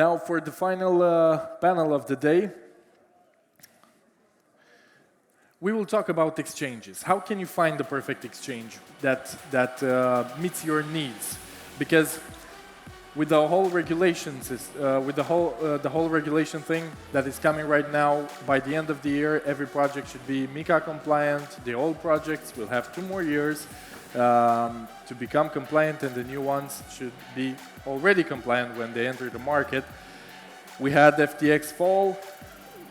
Now for the final panel of the day, we will talk about exchanges. How can you find the perfect exchange that meets your needs? Because with the whole regulations, with the whole regulation thing that is coming right now, by the end of the year, every project should be MiCA compliant. The old projects will have 2 more years to become compliant, and the new ones should be already compliant when they enter the market. We had FTX fall.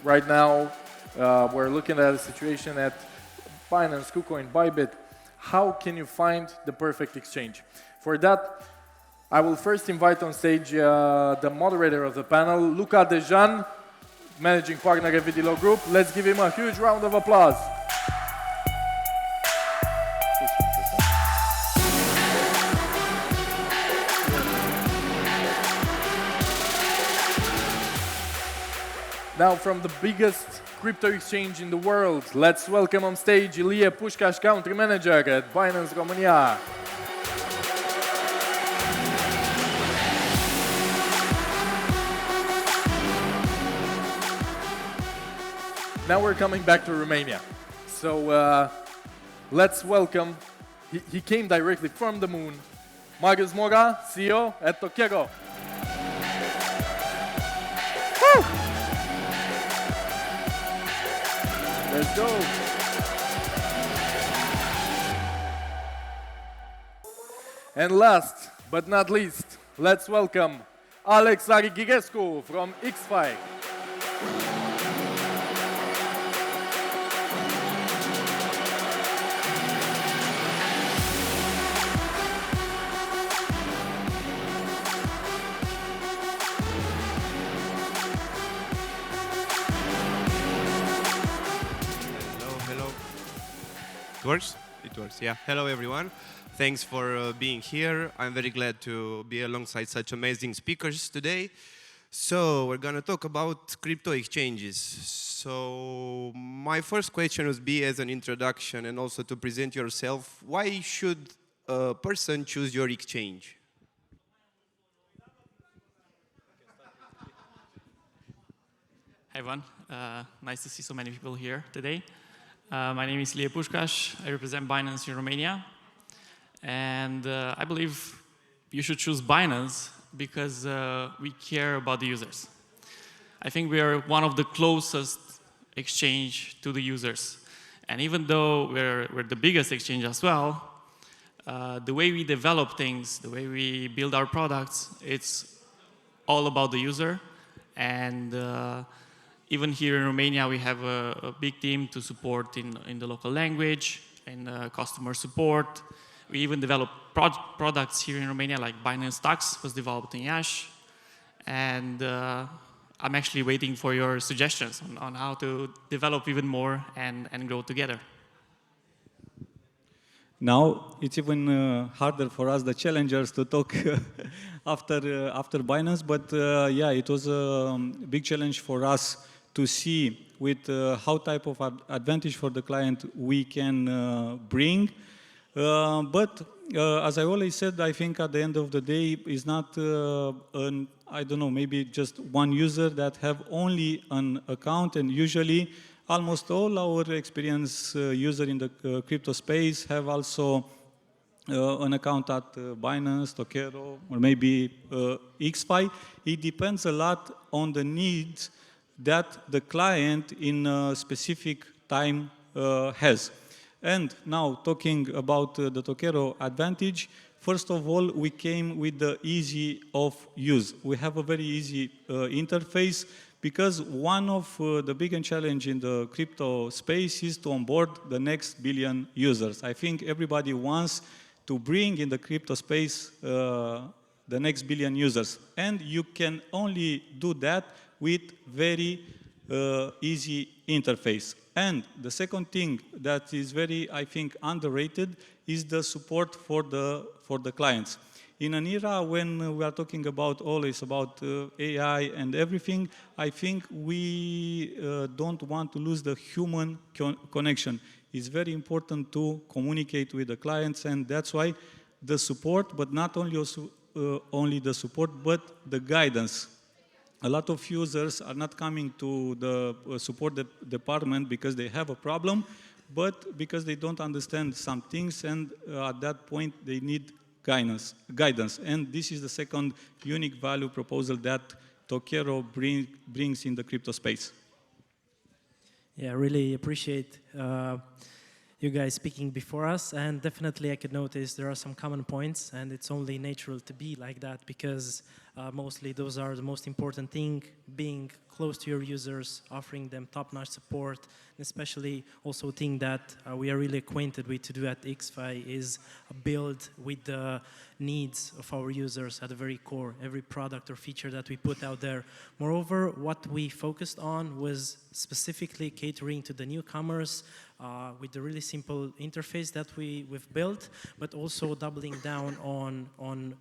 Right now, we're looking at a situation at Binance, KuCoin, Bybit. How can you find the perfect exchange? For that, I will first invite on stage the moderator of the panel, Luca Dejan, managing partner at VDLO Group. Let's give him a huge round of applause. Now from the biggest crypto exchange in the world, let's welcome on stage Ilie, Puscas country manager at Binance Romania. Now we're coming back to Romania. So let's welcome, he came directly from the moon, Marius Morra, CEO at TOKERO. Woo! Let's go. And last but not least, let's welcome Arghirescu from IXFI. It works? It works, yeah. Hello, everyone. Thanks for being here. I'm very glad to be alongside such amazing speakers today. So we're going to talk about crypto exchanges. So my first question would be, as an introduction and also to present yourself, why should a person choose your exchange? Hi everyone, nice to see so many people here today. My name is Ilie Puscas. I represent Binance in Romania. And I believe you should choose Binance because we care about the users. I think we are one of the closest exchange to the users. And even though we're the biggest exchange as well, the way we develop things, the way we build our products, it's all about the user. And even here in Romania, we have a big team to support in the local language, in customer support. We even develop products here in Romania, like Binance Stocks was developed in Iași. And I'm actually waiting for your suggestions on how to develop even more and grow together. Now, it's even harder for us, the challengers, to talk after Binance. But yeah, it was a big challenge for us to see with how type of advantage for the client we can bring. But as I always said, I think at the end of the day is not I don't know, maybe just one user that have only an account, and usually almost all our experienced users in the crypto space have also an account at Binance, TOKERO, or maybe IXFI. It depends a lot on the needs that the client in a specific time has. And now talking about the TOKERO advantage, first of all, we came with the easy of use. We have a very easy interface because one of the biggest challenge in the crypto space is to onboard the next billion users. I think everybody wants to bring in the crypto space the next billion users. And you can only do that with very easy interface. And the second thing that is very, I think, underrated is the support for the clients. In an era when we are talking about always about AI and everything, I think we don't want to lose the human connection. It's very important to communicate with the clients, and that's why the support, but not only also, only the support, but the guidance a lot of users are not coming to the support department because they have a problem, but because they don't understand some things, and at that point they need guidance. And this is the second unique value proposal that TOKERO brings in the crypto space. Yeah, I really appreciate you guys speaking before us, and definitely I could notice there are some common points, and it's only natural to be like that because mostly those are the most important thing, being close to your users, offering them top-notch support, and especially also a thing that we are really acquainted with to do at IXFI is build with the needs of our users at the very core, every product or feature that we put out there. Moreover, what we focused on was specifically catering to the newcomers with the really simple interface that we've built, but also doubling down on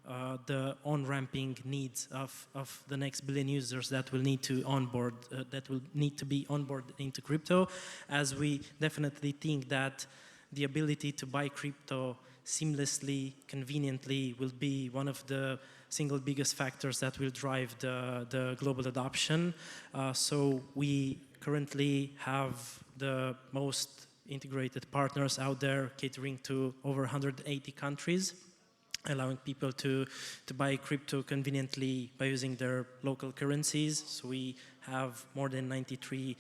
the on-ramping needs of the next billion users that will need to onboard, that will need to be onboarded into crypto, as we definitely think that the ability to buy crypto seamlessly, conveniently will be one of the single biggest factors that will drive the global adoption. So we currently have the most integrated partners out there catering to over 180 countries, allowing people to buy crypto conveniently by using their local currencies. So we have more than 93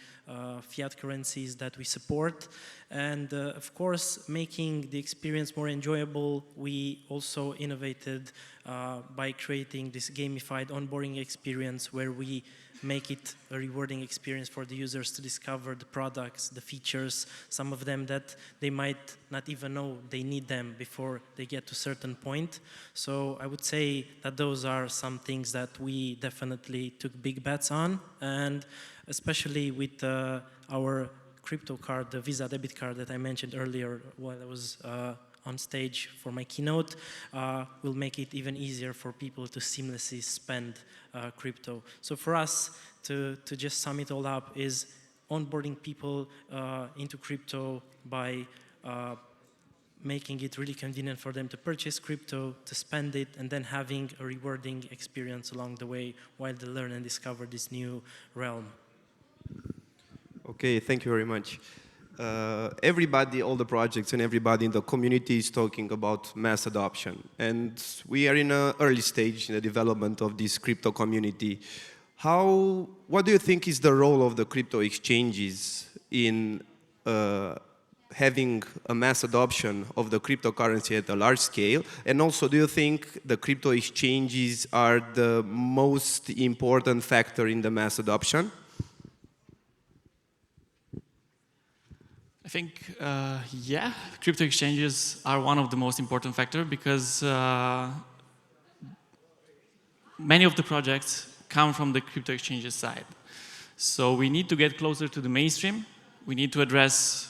fiat currencies that we support. And of course, making the experience more enjoyable, we also innovated by creating this gamified onboarding experience where we make it a rewarding experience for the users to discover the products, the features, some of them that they might not even know they need them before they get to a certain point. So I would say that those are some things that we definitely took big bets on, and especially with our crypto card, the Visa debit card that I mentioned earlier while I was on stage for my keynote, will make it even easier for people to seamlessly spend crypto. So for us, to just sum it all up, is onboarding people into crypto by making it really convenient for them to purchase crypto, to spend it, and then having a rewarding experience along the way while they learn and discover this new realm. Okay, thank you very much. Everybody, all the projects and everybody in the community is talking about mass adoption. And we are in an early stage in the development of this crypto community. What do you think is the role of the crypto exchanges in having a mass adoption of the cryptocurrency at a large scale? And also, do you think the crypto exchanges are the most important factor in the mass adoption? I think, yeah, crypto exchanges are one of the most important factors because many of the projects come from the crypto exchanges side. So we need to get closer to the mainstream. We need to address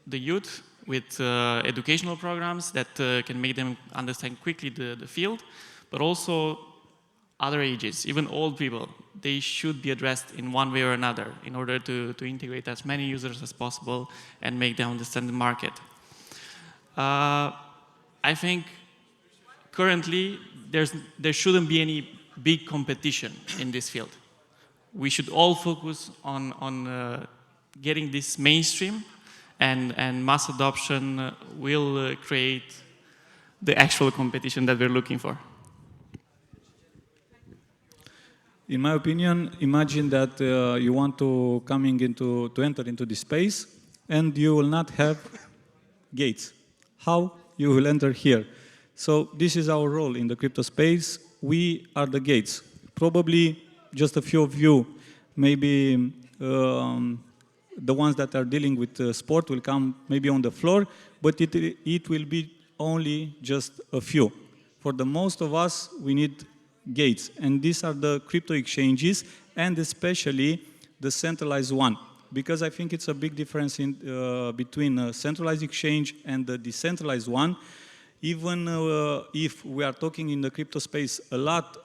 the youth with educational programs that can make them understand quickly the field, but also other ages, even old people. They should be addressed in one way or another in order to integrate as many users as possible and make them understand the market. I think currently there shouldn't be any big competition in this field. We should all focus on getting this mainstream, and mass adoption will create the actual competition that we're looking for. In my opinion, imagine that you want to enter into this space, and you will not have gates. How you will enter here? So this is our role in the crypto space. We are the gates. Probably just a few of you, maybe the ones that are dealing with sport will come maybe on the floor, but it will be only just a few. For the most of us, we need gates, and these are the crypto exchanges, and especially the centralized one, because I think it's a big difference between a centralized exchange and the decentralized one. Even if we are talking in the crypto space a lot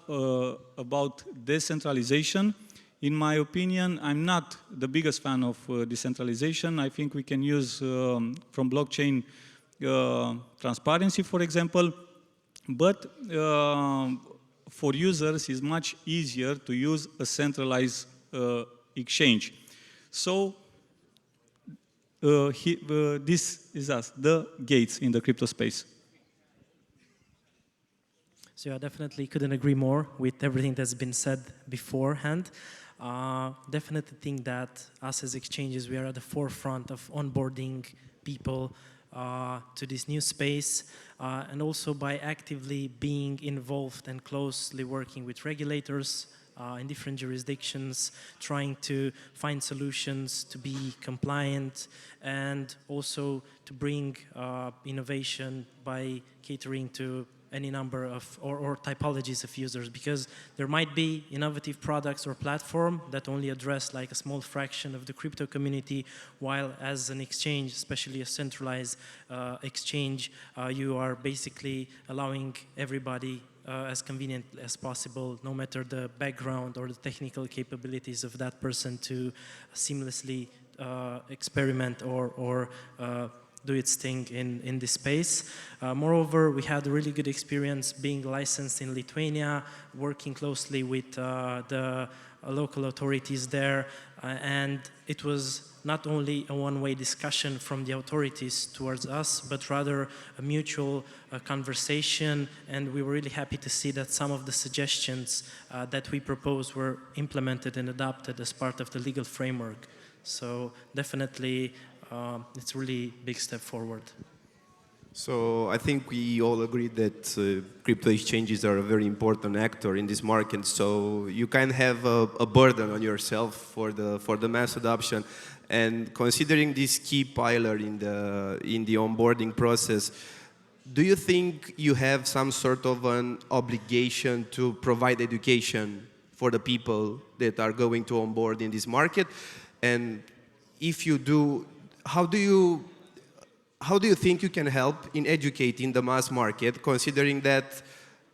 about decentralization, in my opinion, I'm not the biggest fan of decentralization. I think we can use from blockchain transparency, for example, but for users it's much easier to use a centralized exchange. So this is us, the gates in the crypto space. So I definitely couldn't agree more with everything that's been said beforehand. Definitely think that us as exchanges, we are at the forefront of onboarding people to this new space, and also by actively being involved and closely working with regulators in different jurisdictions, trying to find solutions to be compliant and also to bring innovation by catering to any number of or typologies of users, because there might be innovative products or platform that only address like a small fraction of the crypto community, while as an exchange, especially a centralized exchange, you are basically allowing everybody as convenient as possible, no matter the background or the technical capabilities of that person, to seamlessly experiment or do its thing in this space. Moreover, we had a really good experience being licensed in Lithuania, working closely with the local authorities there, and it was not only a one-way discussion from the authorities towards us, but rather a mutual conversation, and we were really happy to see that some of the suggestions that we proposed were implemented and adopted as part of the legal framework. So definitely it's a really big step forward. So I think we all agree that crypto exchanges are a very important actor in this market. So you can have a burden on yourself for the mass adoption. And considering this key pillar in the onboarding process, do you think you have some sort of an obligation to provide education for the people that are going to onboard in this market? And if you do, how do you think you can help in educating the mass market, considering that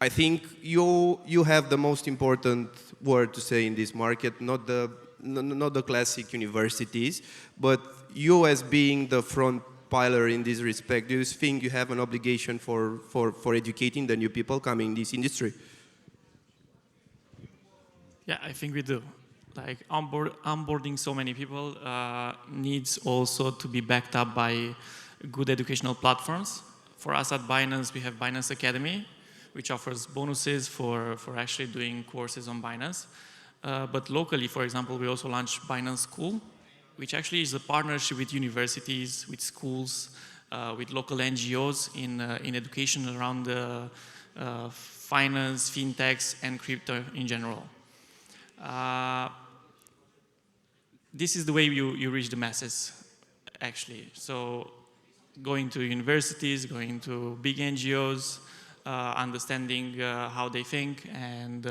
I think you have the most important word to say in this market, not the classic universities, but you as being the front pillar in this respect, do you think you have an obligation for educating the new people coming in this industry? Yeah, I think we do. Like onboarding so many people needs also to be backed up by good educational platforms. For us at Binance, we have Binance Academy, which offers bonuses for actually doing courses on Binance. But locally, for example, we also launched Binance School, which actually is a partnership with universities, with schools, with local NGOs in education around finance, fintechs, and crypto in general. This is the way you reach the masses, actually. So going to universities, going to big NGOs, understanding how they think, and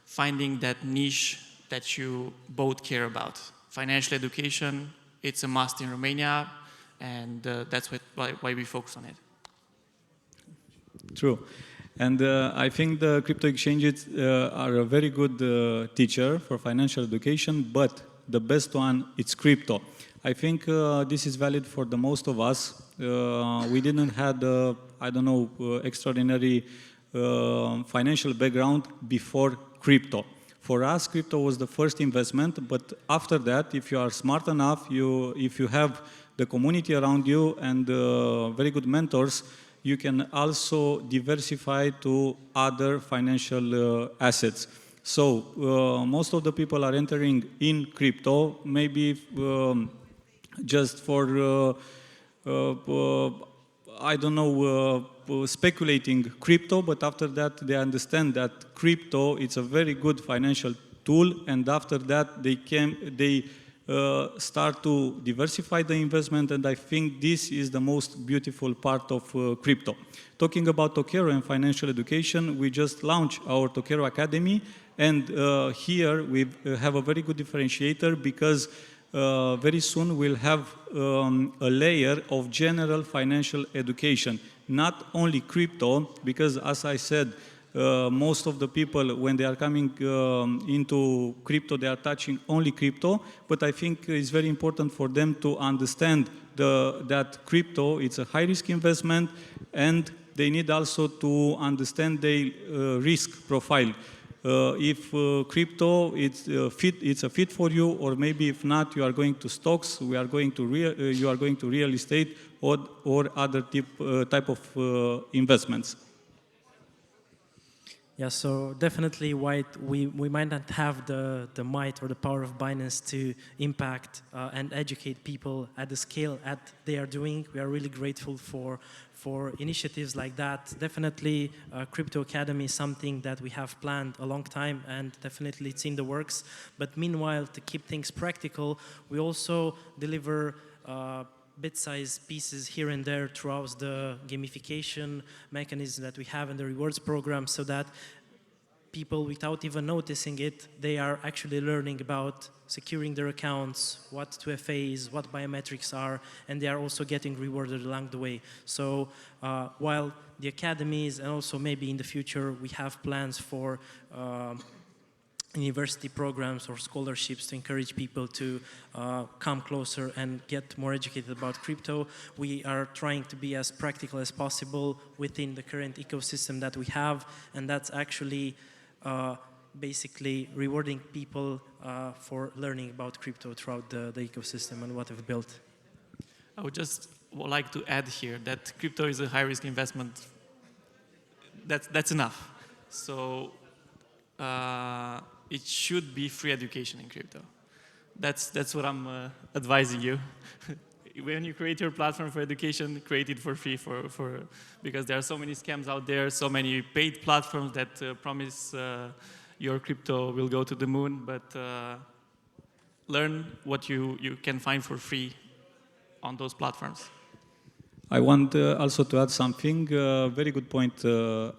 finding that niche that you both care about. Financial education, it's a must in Romania, and that's why we focus on it. True. And I think the crypto exchanges are a very good teacher for financial education, but the best one, it's crypto. I think this is valid for the most of us. We didn't have, I don't know, extraordinary financial background before crypto. For us, crypto was the first investment, but after that, if you are smart enough, if you have the community around you and very good mentors, you can also diversify to other financial assets. So most of the people are entering in crypto, maybe just for, I don't know, speculating crypto, but after that they understand that crypto is a very good financial tool, and after that they start to diversify the investment, and I think this is the most beautiful part of crypto. Talking about TOKERO and financial education, we just launched our TOKERO Academy, and here we have a very good differentiator because very soon we'll have a layer of general financial education, not only crypto, because as I said, most of the people, when they are coming into crypto, they are touching only crypto, but I think it's very important for them to understand that crypto it's a high-risk investment, and they need also to understand their risk profile. If crypto it's a fit for you, or maybe if not, you are going to stocks, you are going to real estate or other type of investments. Yeah, so definitely we might not have the might or the power of Binance to impact and educate people at the scale that they are doing. We are really grateful for initiatives like that. Definitely Crypto Academy is something that we have planned a long time, and definitely it's in the works. But meanwhile, to keep things practical, we also deliver bit-sized pieces here and there throughout the gamification mechanism that we have in the rewards program, so that people, without even noticing it, they are actually learning about securing their accounts, what 2FAs, what biometrics are, and they are also getting rewarded along the way. So while the academies, and also maybe in the future, we have plans for university programs or scholarships to encourage people to come closer and get more educated about crypto. We are trying to be as practical as possible within the current ecosystem that we have, and that's actually basically rewarding people for learning about crypto throughout the ecosystem and what we've built. I would just like to add here that crypto is a high-risk investment. That's enough. So it should be free education in crypto. That's what I'm advising you. When you create your platform for education, create it for free, because there are so many scams out there, so many paid platforms that promise your crypto will go to the moon, but learn what you can find for free on those platforms. I want also to add something. Very good point,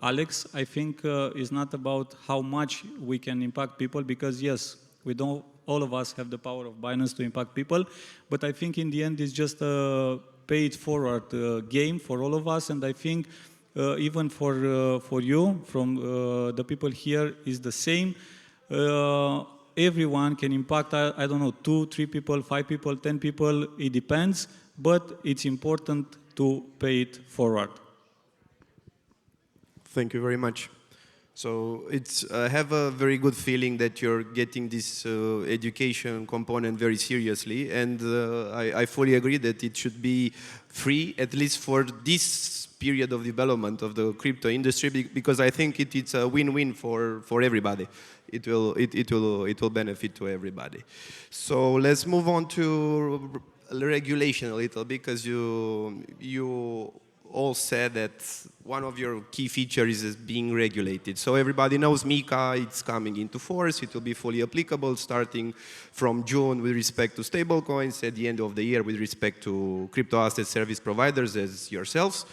Alex. I think it's not about how much we can impact people, because yes, we don't. All of us have the power of Binance to impact people, but I think in the end it's just a paid-forward game for all of us. And I think even for you, from the people here, is the same. Everyone can impact. I don't know, 2, 3 people, 5 people, 10 people. It depends, but it's important to pay it forward. Thank you very much. So I have a very good feeling that you're getting this education component very seriously, and I fully agree that it should be free, at least for this period of development of the crypto industry, because I think it's a win-win for everybody. It will benefit to everybody. So let's move on to regulation a little, because you all said that one of your key features is being regulated. So everybody knows MiCA, it's coming into force. It will be fully applicable starting from June with respect to stablecoins, at the end of the year with respect to crypto asset service providers as yourselves.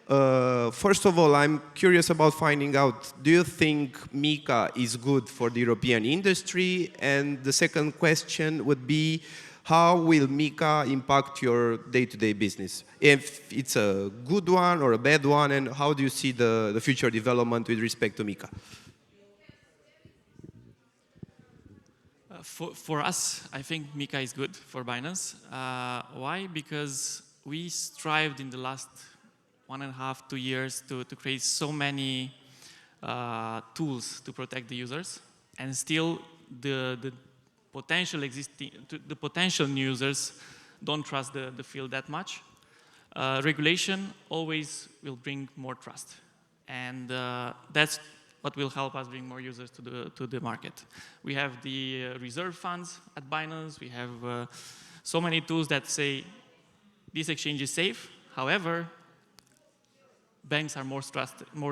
First of all, I'm curious about finding out, do you think MiCA is good for the European industry? And the second question would be, how will MiCA impact your day-to-day business? If it's a good one or a bad one, and how do you see the future development with respect to MiCA? For us, I think MiCA is good for Binance. Why? Because we strived in the last 1.5, 2 years to create so many tools to protect the users, and still the potential new users don't trust the field that much. Regulation always will bring more trust, and that's what will help us bring more users to the market. We have the reserve funds at Binance. We have so many tools that say this exchange is safe. However, banks are more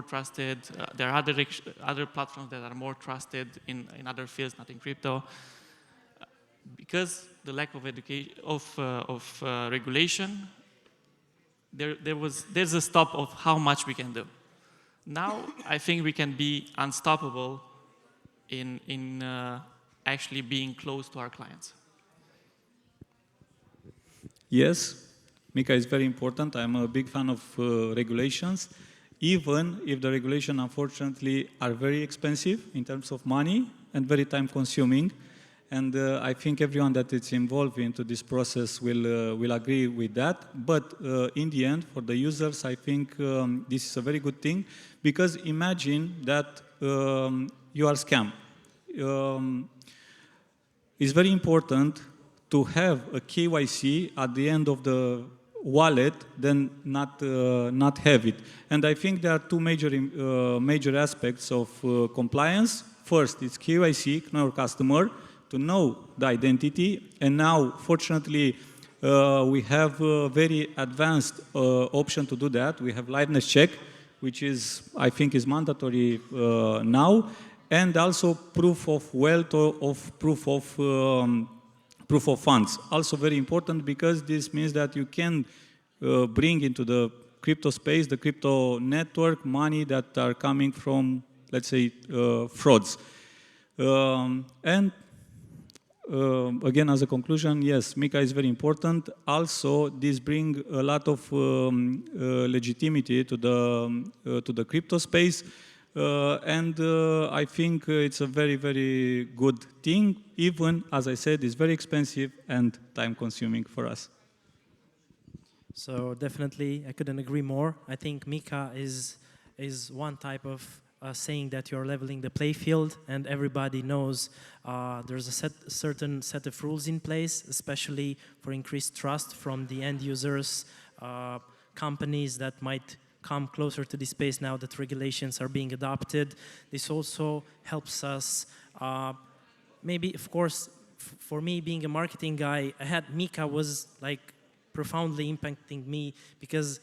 trusted. There are other platforms that are more trusted in other fields, not in crypto. Because the lack of regulation, there's a stop of how much we can do. Now I think we can be unstoppable in actually being close to our clients. Yes, MiCA is very important. I'm a big fan of regulations, even if the regulations, unfortunately, are very expensive in terms of money and very time-consuming. And I think everyone that is involved into this process will agree with that. But in the end, for the users, I think this is a very good thing, because imagine that you are scammed. It's very important to have a KYC at the end of the wallet than not have it. And I think there are two major aspects of compliance. First, it's KYC, know your customer, to know the identity. And now, fortunately, we have a very advanced option to do that. We have liveness check, which is, I think, is mandatory now, and also proof of wealth or proof of funds. Also very important, because this means that you can bring into the crypto space, the crypto network, money that are coming from, let's say, frauds. Again, as a conclusion, yes, MiCA is very important. Also, this brings a lot of legitimacy to the crypto space. And I think it's a very, very good thing. Even, as I said, it's very expensive and time-consuming for us. So definitely, I couldn't agree more. I think MiCA is one type of saying that you're leveling the play field, and everybody knows there's a certain set of rules in place, especially for increased trust from the end users, companies that might come closer to this space now that regulations are being adopted. This also helps us, maybe, of course, for me being a marketing guy, MiCA was like profoundly impacting me, because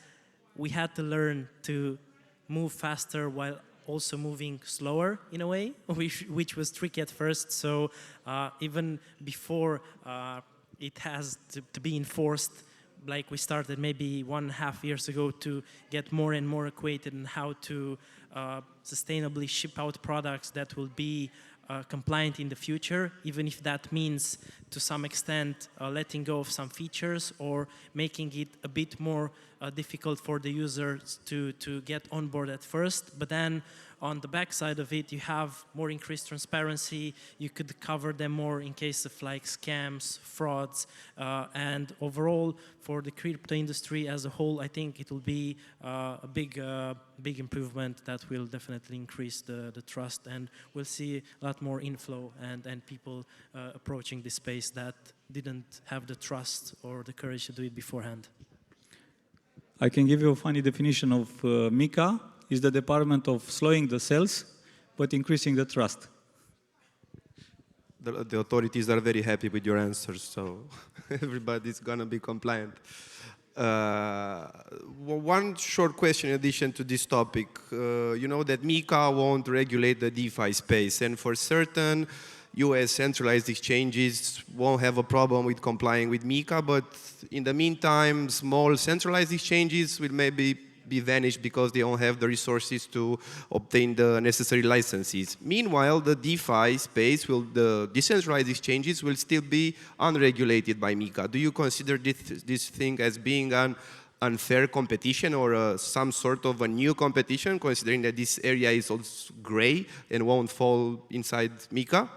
we had to learn to move faster while also moving slower in a way, which was tricky at first. So even before it has to be enforced, like we started maybe 1.5 years ago to get more and more acquainted on how to sustainably ship out products that will be compliant in the future, even if that means to some extent letting go of some features or making it a bit more difficult for the users to get on board at first. But then on the backside of it, you have more increased transparency. You could cover them more in case of like scams, frauds, and overall for the crypto industry as a whole, I think it will be a big improvement that will definitely increase the trust, and we'll see a lot more inflow and people approaching this space that didn't have the trust or the courage to do it beforehand. I can give you a funny definition of MiCA. Is the department of slowing the sales, but increasing the trust. The authorities are very happy with your answers, so everybody's gonna be compliant. One short question in addition to this topic. You know that MiCA won't regulate the DeFi space, and for certain US centralized exchanges won't have a problem with complying with MiCA, but in the meantime, small centralized exchanges will maybe be vanished because they don't have the resources to obtain the necessary licenses. Meanwhile, the DeFi space, the decentralized exchanges will still be unregulated by MiCA. Do you consider this thing as being an unfair competition or some sort of a new competition, considering that this area is also gray and won't fall inside MiCA?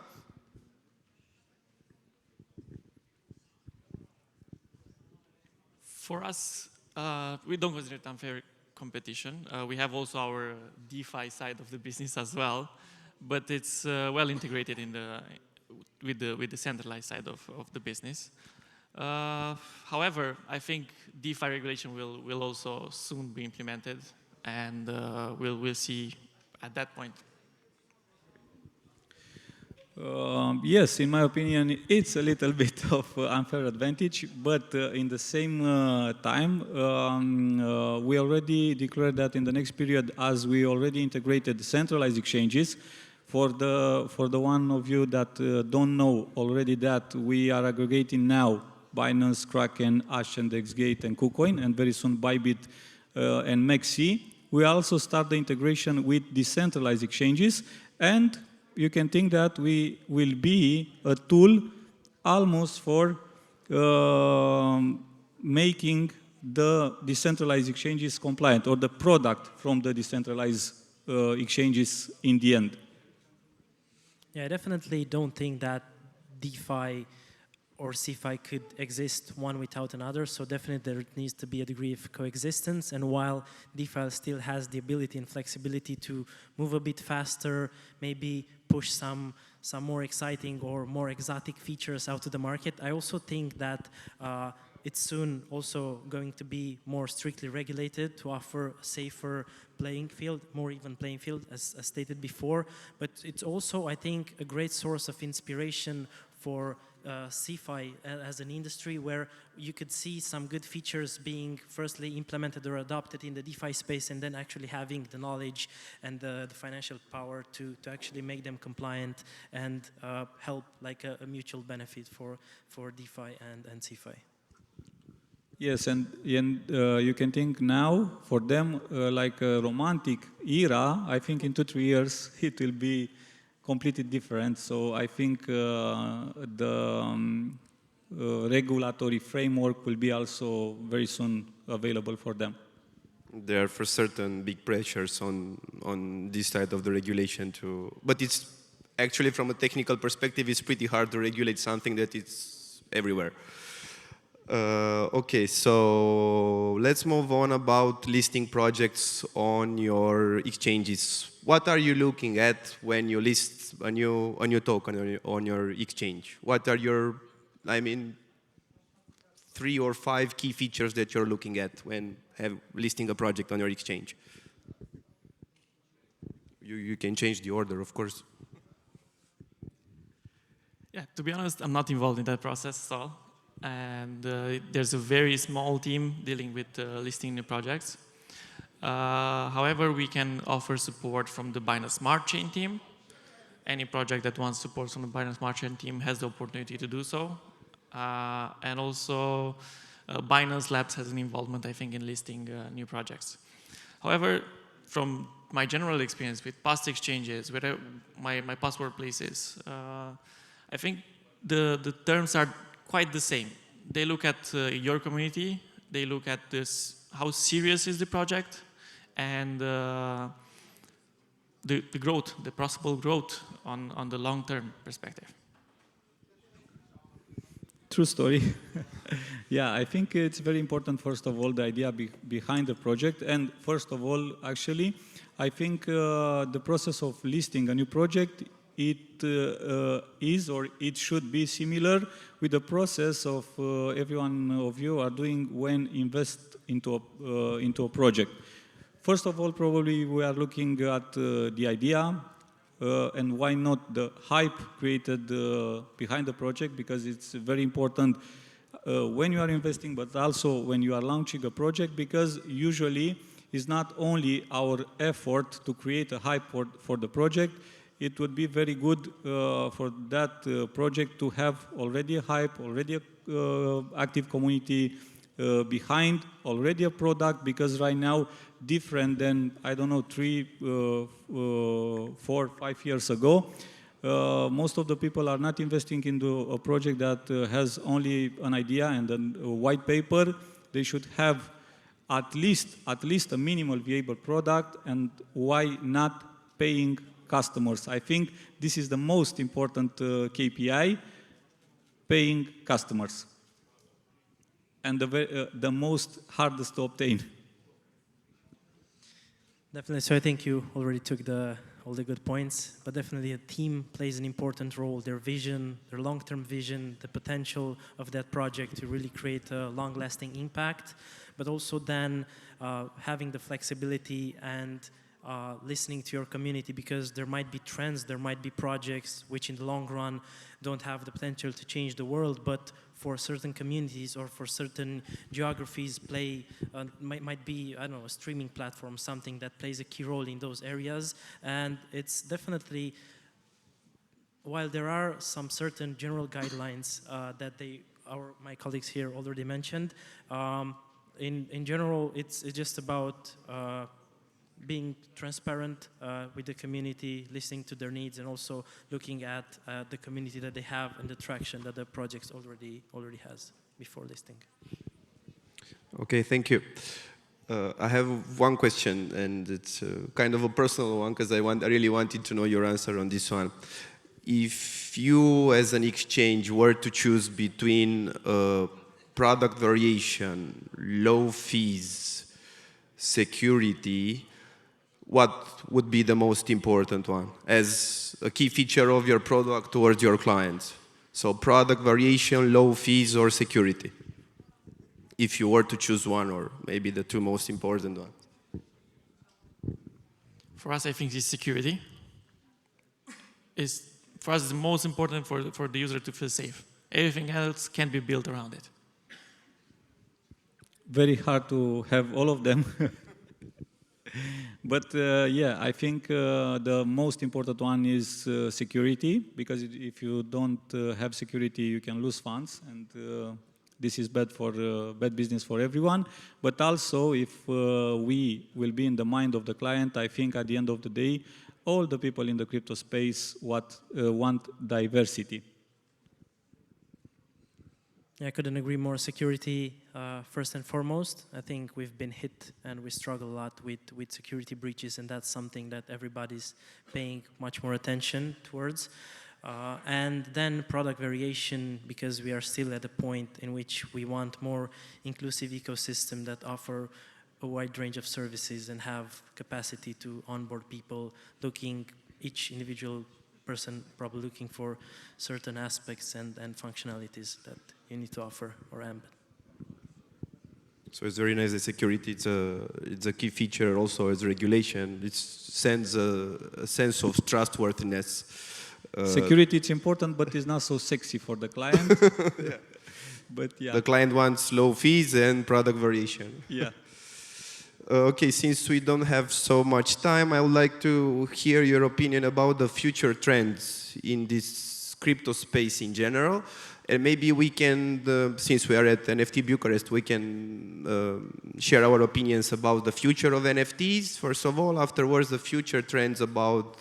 For us, we don't consider it unfair competition. We have also our DeFi side of the business as well, but it's well integrated in with the centralized side of the business. However, I think DeFi regulation will also soon be implemented, and we'll see at that point. Yes, in my opinion, it's a little bit of unfair advantage, but in the same time, we already declared that in the next period, as we already integrated centralized exchanges, for the one of you that don't know already that we are aggregating now Binance, Kraken, Ash, and XGate, and KuCoin, and very soon Bybit and MEXC. We also start the integration with decentralized exchanges, and you can think that we will be a tool almost for making the decentralized exchanges compliant, or the product from the decentralized exchanges in the end. Yeah, I definitely don't think that DeFi or CeFi could exist one without another, so definitely there needs to be a degree of coexistence. And while DeFi still has the ability and flexibility to move a bit faster, maybe push some more exciting or more exotic features out to the market, I also think that it's soon also going to be more strictly regulated to offer a safer playing field, more even playing field, as stated before. But it's also, I think, a great source of inspiration for CeFi as an industry, where you could see some good features being firstly implemented or adopted in the DeFi space, and then actually having the knowledge and the financial power to actually make them compliant and help like a mutual benefit for DeFi and CeFi. Yes, and you can think now for them like a romantic era. I think in 2-3 years it will be completely different. So I think the regulatory framework will be also very soon available for them. There are for certain big pressures on this side of the regulation too. But it's actually from a technical perspective, it's pretty hard to regulate something that is everywhere. Okay, so let's move on about listing projects on your exchanges. What are you looking at when you list a new token on your exchange? What are your, 3 or 5 key features that you're looking at when listing a project on your exchange? You can change the order, of course. Yeah, to be honest, I'm not involved in that process at all. And there's a very small team dealing with listing new projects. However, we can offer support from the Binance Smart Chain team. Any project that wants support from the Binance Smart Chain team has the opportunity to do so. And also, Binance Labs has an involvement, I think, in listing new projects. However, from my general experience with past exchanges, where my past workplaces, I think the terms are quite the same. They look at your community, they look at this, how serious is the project, and the growth, the possible growth on the long-term perspective. True story. Yeah, I think it's very important, first of all, the idea behind the project. And first of all, actually, I think the process of listing a new project, it is or it should be similar with the process of every one of you are doing when invest into a project. First of all, probably we are looking at the idea and why not the hype created behind the project, because it's very important when you are investing, but also when you are launching a project, because usually it's not only our effort to create a hype for the project. It would be very good for that project to have already a hype, already an active community behind, already a product, because right now, different than, I don't know, 3, 4, 5 years ago, most of the people are not investing into a project that has only an idea and a white paper. They should have at least a minimal viable product, and why not paying customers? I think this is the most important KPI, paying customers, and the most hardest to obtain. Definitely. So I think you already took all the good points, but definitely a team plays an important role. Their vision, their long-term vision, the potential of that project to really create a long-lasting impact, but also then having the flexibility and listening to your community, because there might be trends, there might be projects which in the long run don't have the potential to change the world, but for certain communities or for certain geographies might be, I don't know, a streaming platform, something that plays a key role in those areas. And it's definitely, while there are some certain general guidelines that my colleagues here already mentioned, in general, it's just about being transparent with the community, listening to their needs, and also looking at the community that they have and the traction that the project already has before listing. Okay, thank you. I have one question, and it's kind of a personal one, because I really wanted to know your answer on this one. If if you as an exchange were to choose between product variation, low fees, security, what would be the most important one as a key feature of your product towards your clients? So product variation, low fees, or security? If you were to choose one, or maybe the two most important ones. For us, I think it's security. For us, it's most important for the user to feel safe. Everything else can be built around it. Very hard to have all of them. But yeah, I think the most important one is security, because if you don't have security, you can lose funds, and this is bad business for everyone. But also, if we will be in the mind of the client, I think at the end of the day, all the people in the crypto space want diversity. Yeah, I couldn't agree more. Security, first and foremost. I think we've been hit and we struggle a lot with security breaches, and that's something that everybody's paying much more attention towards. And then product variation, because we are still at a point in which we want more inclusive ecosystem that offer a wide range of services and have capacity to onboard people, each individual person probably looking for certain aspects and functionalities that you need to offer or embed. So it's very nice that security, it's a key feature also as regulation. It sends a sense of trustworthiness. Security is important, but it's not so sexy for the client. Yeah. But yeah. The client wants low fees and product variation. Yeah. Okay, since we don't have so much time, I would like to hear your opinion about the future trends in this crypto space in general. And maybe we can, since we are at NFT Bucharest, we can share our opinions about the future of NFTs, first of all. Afterwards, the future trends about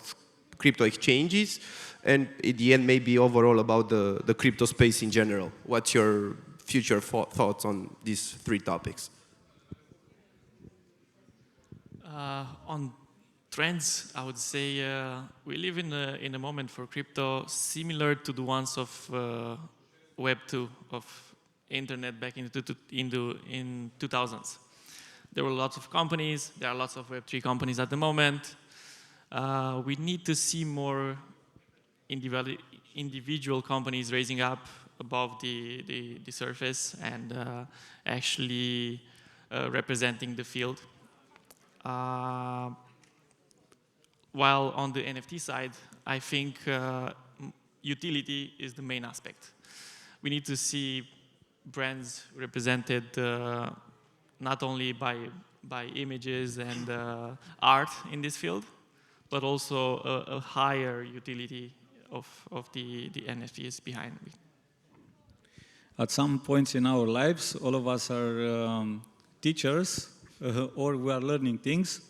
crypto exchanges. And at the end, maybe overall about the crypto space in general. What's your future thoughts on these three topics? On trends, I would say we live in a moment for crypto similar to the ones of Web2, of internet back in 2000s. There were lots of companies. There are lots of Web3 companies at the moment. We need to see more individual companies raising up above the surface and actually representing the field. While on the NFT side, I think utility is the main aspect. We need to see brands represented not only by images and art in this field, but also a higher utility of the NFTs behind it. At some points in our lives, all of us are teachers, or we are learning things.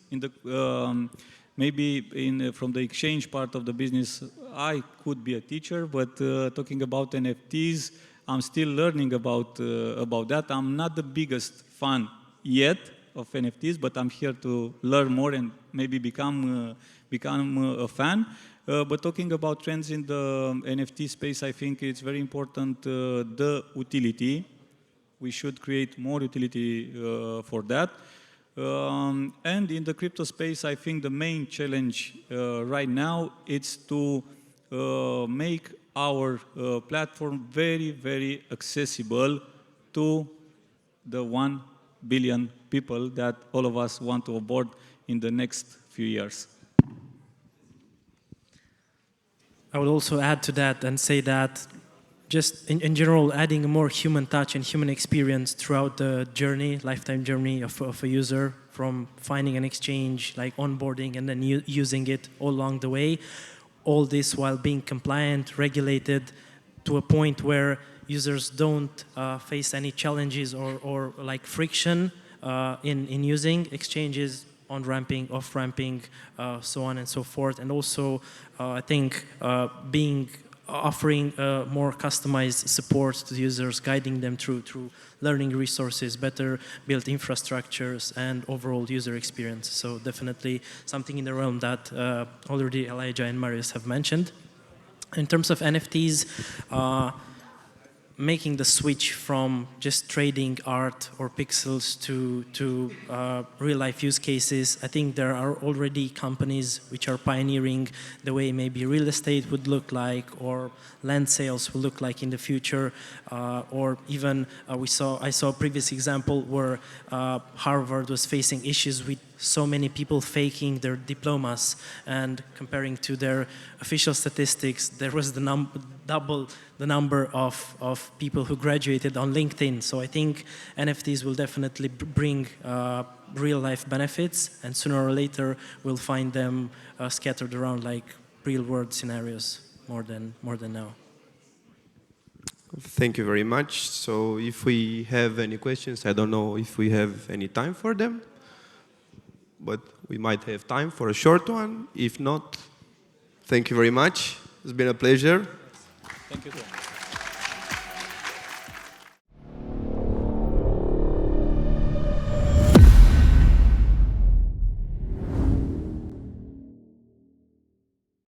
Maybe from the exchange part of the business, I could be a teacher, but talking about NFTs, I'm still learning about that. I'm not the biggest fan yet of NFTs, but I'm here to learn more and maybe become a fan. But talking about trends in the NFT space, I think it's very important, the utility. We should create more utility for that. And in the crypto space, I think the main challenge right now is to make our platform very, very accessible to the 1 billion people that all of us want to onboard in the next few years. I would also add to that and say that just in general, adding a more human touch and human experience throughout the journey, lifetime journey of a user, from finding an exchange, like onboarding and then using it all along the way, all this while being compliant, regulated, to a point where users don't face any challenges or like friction in using exchanges, on-ramping, off-ramping, so on and so forth. And also, I think offering more customized support to the users, guiding them through learning resources, better built infrastructures, and overall user experience. So definitely something in the realm that already Elijah and Marius have mentioned. In terms of NFTs, making the switch from just trading art or pixels to real-life use cases, I think there are already companies which are pioneering the way maybe real estate would look like, or land sales will look like in the future, or even I saw a previous example where Harvard was facing issues with so many people faking their diplomas, and comparing to their official statistics, there was double the number of people who graduated on LinkedIn. So I think NFTs will definitely bring real-life benefits, and sooner or later we'll find them scattered around like real-world scenarios more than now. Thank you very much. So if we have any questions, I don't know if we have any time for them, but we might have time for a short one. If not, thank you very much. It's been a pleasure. Thank you too.